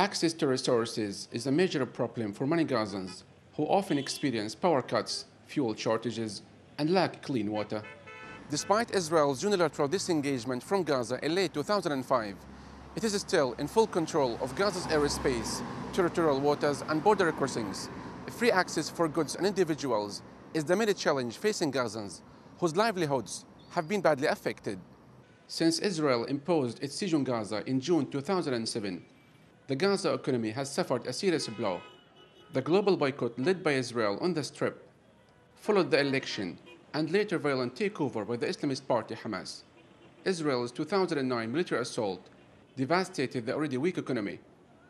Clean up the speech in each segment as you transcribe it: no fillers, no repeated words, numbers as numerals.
Access to resources is a major problem for many Gazans who often experience power cuts, fuel shortages, and lack clean water. Despite Israel's unilateral disengagement from Gaza in late 2005, it is still in full control of Gaza's airspace, territorial waters, and border crossings. Free access for goods and individuals is the major challenge facing Gazans, whose livelihoods have been badly affected. Since Israel imposed its siege on Gaza in June 2007, the Gaza economy has suffered a serious blow. The global boycott led by Israel on the Strip followed the election and later violent takeover by the Islamist party Hamas. Israel's 2009 military assault devastated the already weak economy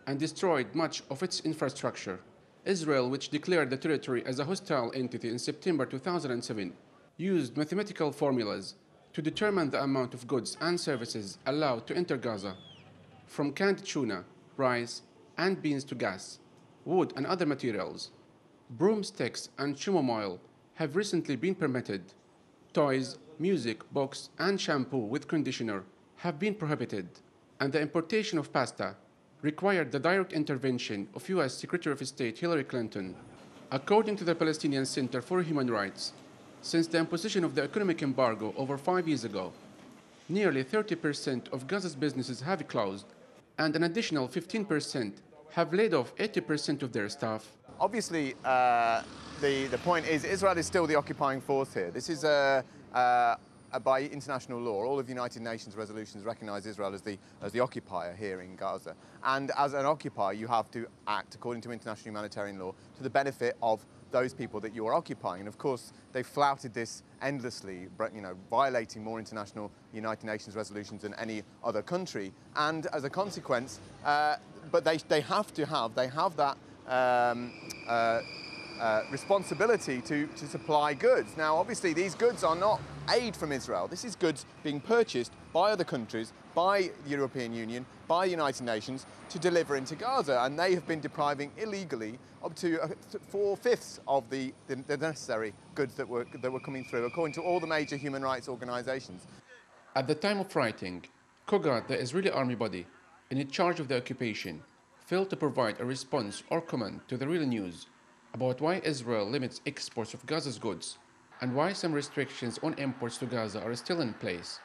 and destroyed much of its infrastructure. Israel, which declared the territory as a hostile entity in September 2007, used mathematical formulas to determine the amount of goods and services allowed to enter Gaza, from canned tuna, rice, and beans to gas, wood and other materials. Broomsticks and chamomile have recently been permitted. Toys, music, books, and shampoo with conditioner have been prohibited, and the importation of pasta required the direct intervention of U.S. Secretary of State Hillary Clinton. According to the Palestinian Center for Human Rights, since the imposition of the economic embargo over 5 years ago, nearly 30% of Gaza's businesses have closed, and an additional 15% have laid off 80% of their staff. Obviously, the point is Israel is still the occupying force here. This is by international law. All of the United Nations resolutions recognise Israel as the occupier here in Gaza. And as an occupier, you have to act according to international humanitarian law to the benefit of those people that you are occupying. And of course, they've flouted this endlessly, violating more international United Nations resolutions than any other country. And as a consequence, but they have that responsibility to supply goods. Now, obviously, these goods are not aid from Israel. This is goods being purchased by other countries, by the European Union, by the United Nations to deliver into Gaza, and they have been depriving illegally up to 4/5 of the necessary goods that were coming through, according to all the major human rights organisations. At the time of writing, Kogat, the Israeli army body in charge of the occupation, failed to provide a response or comment to the real news about why Israel limits exports of Gaza's goods and why some restrictions on imports to Gaza are still in place.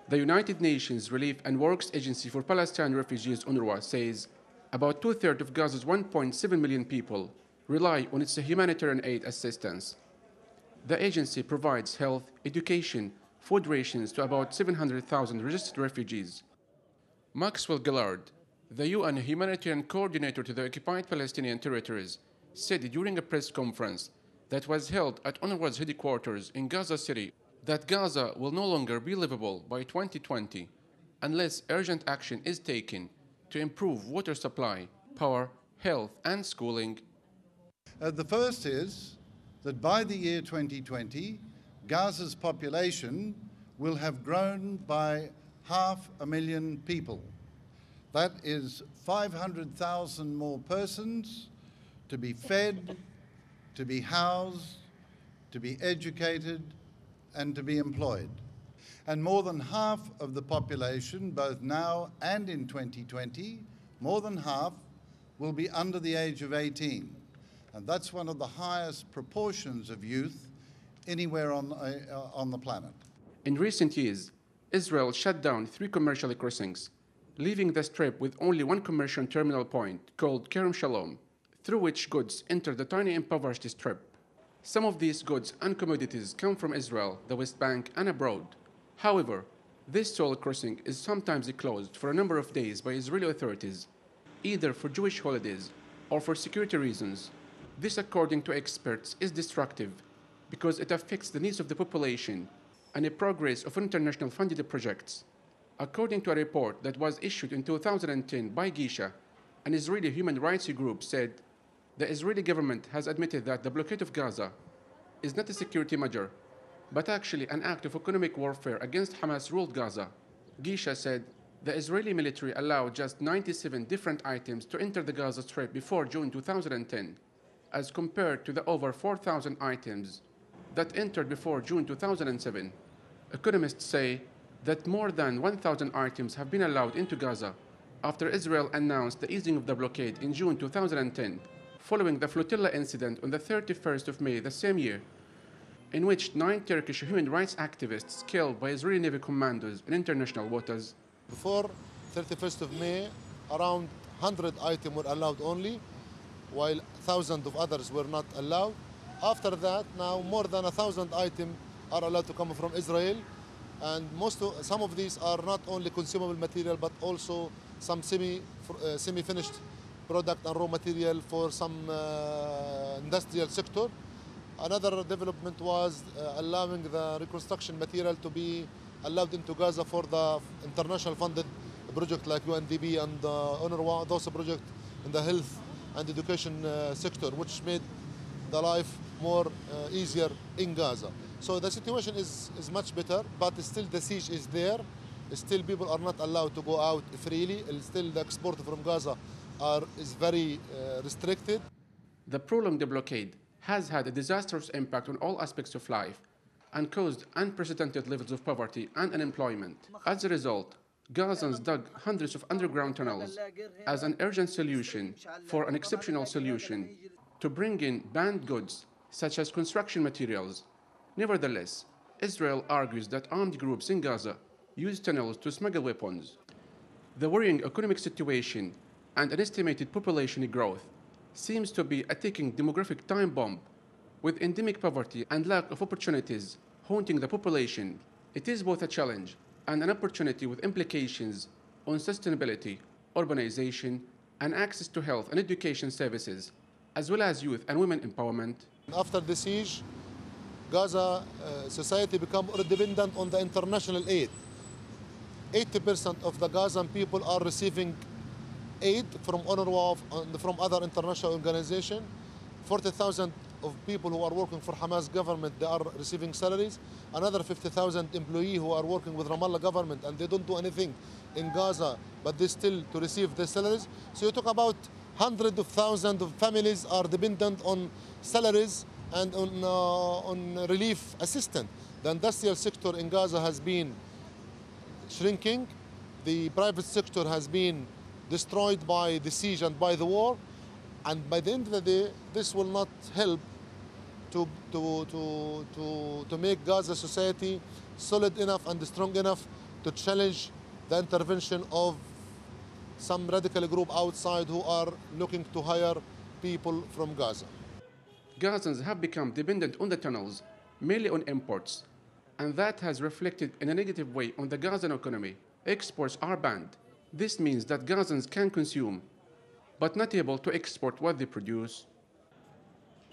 The United Nations Relief and Works Agency for Palestine Refugees, UNRWA, says about 2/3 of Gaza's 1.7 million people rely on its humanitarian aid assistance. The agency provides health, education, food rations to about 700,000 registered refugees. Maxwell Gillard, the UN humanitarian coordinator to the occupied Palestinian territories, said during a press conference that was held at UNRWA's headquarters in Gaza City that Gaza will no longer be livable by 2020 unless urgent action is taken to improve water supply, power, health, and schooling. The first is that by the year 2020, Gaza's population will have grown by 500,000 people. That is 500,000 more persons to be fed, to be housed, to be educated, and to be employed. And more than half of the population, both now and in 2020, more than half will be under the age of 18. And that's one of the highest proportions of youth anywhere on the planet. In recent years, Israel shut down 3 commercial crossings, leaving the Strip with only one commercial terminal point called Kerem Shalom, through which goods enter the tiny impoverished Strip. Some of these goods and commodities come from Israel, the West Bank, and abroad. However, this toll crossing is sometimes closed for a number of days by Israeli authorities, either for Jewish holidays or for security reasons. This, according to experts, is destructive because it affects the needs of the population and the progress of international funded projects. According to a report that was issued in 2010 by Gaza, an Israeli human rights group said the Israeli government has admitted that the blockade of Gaza is not a security measure, but actually an act of economic warfare against Hamas-ruled Gaza. Gaza said the Israeli military allowed just 97 different items to enter the Gaza Strip before June 2010, as compared to the over 4,000 items that entered before June 2007. Economists say that more than 1,000 items have been allowed into Gaza, after Israel announced the easing of the blockade in June 2010, following the flotilla incident on the 31st of May the same year, in which 9 Turkish human rights activists killed by Israeli Navy commandos in international waters. Before 31st of May, around 100 items were allowed only, while thousands of others were not allowed. After that, now more than 1,000 items are allowed to come from Israel, and some of these are not only consumable material, but also some semi-finished product and raw material for some industrial sector. Another development was allowing the reconstruction material to be allowed into Gaza for the international funded project like UNDP and UNRWA, those projects in the health and education sector, which made the life more easier in Gaza. So the situation is much better, but still the siege is there. Still people are not allowed to go out freely. Still the export from Gaza is very restricted. The prolonged blockade has had a disastrous impact on all aspects of life and caused unprecedented levels of poverty and unemployment. As a result, Gazans dug hundreds of underground tunnels as an urgent solution for an exceptional solution to bring in banned goods such as construction materials. Nevertheless, Israel argues that armed groups in Gaza use tunnels to smuggle weapons. The worrying economic situation and an estimated population growth seems to be a ticking demographic time bomb. With endemic poverty and lack of opportunities haunting the population, it is both a challenge and an opportunity with implications on sustainability, urbanization, and access to health and education services, as well as youth and women empowerment. After the siege, Gaza society became dependent on the international aid. 80% of the Gazan people are receiving aid from UNRWA and from other international organizations. 40,000 of people who are working for Hamas government, they are receiving salaries. Another 50,000 employees who are working with Ramallah government, and they don't do anything in Gaza, but they still to receive their salaries. So you talk about hundreds of thousands of families are dependent on salaries and on relief assistance. The industrial sector in Gaza has been shrinking. The private sector has been destroyed by the siege and by the war. And by the end of the day, this will not help to make Gaza society solid enough and strong enough to challenge the intervention of some radical group outside who are looking to hire people from Gaza. Gazans have become dependent on the tunnels, mainly on imports, and that has reflected in a negative way on the Gazan economy. Exports are banned. This means that Gazans can consume, but not able to export what they produce.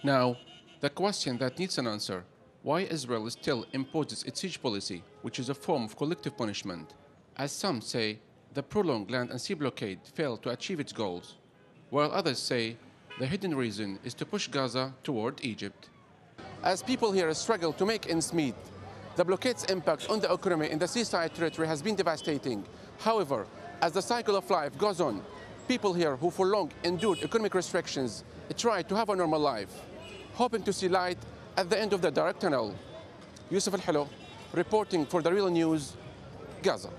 Now, the question that needs an answer: why Israel still imposes its siege policy, which is a form of collective punishment? As some say, the prolonged land and sea blockade failed to achieve its goals, while others say the hidden reason is to push Gaza toward Egypt. As people here struggle to make ends meet, the blockade's impact on the economy in the seaside territory has been devastating. However, as the cycle of life goes on, people here who for long endured economic restrictions try to have a normal life, hoping to see light at the end of the dark tunnel. Yusuf Al-Halo, reporting for The Real News, Gaza.